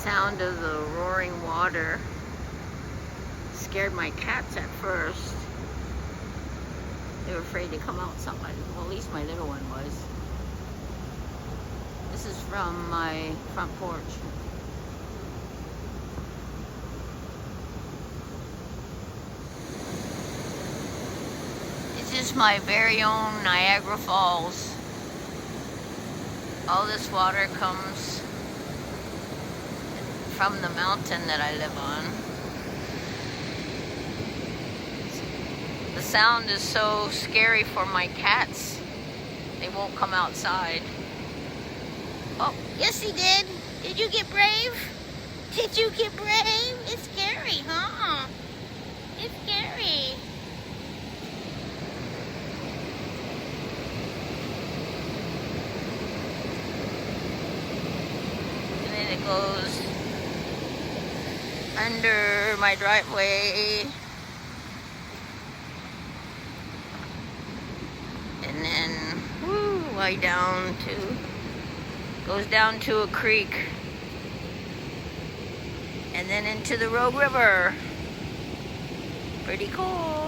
sound of the roaring water scared my cats at first. They were afraid to come outside. Well, at least my little one was. This is from my front porch. This is my very own Niagara Falls. All this water comes from the mountain that I live on. The sound is so scary for my cats. They won't come outside. Oh, yes he did. Did you get brave? Did you get brave? It's scary, huh? It's scary. And then it goes under my driveway. And then, right down to, goes down to a creek. And then into the Rogue River. Pretty cool.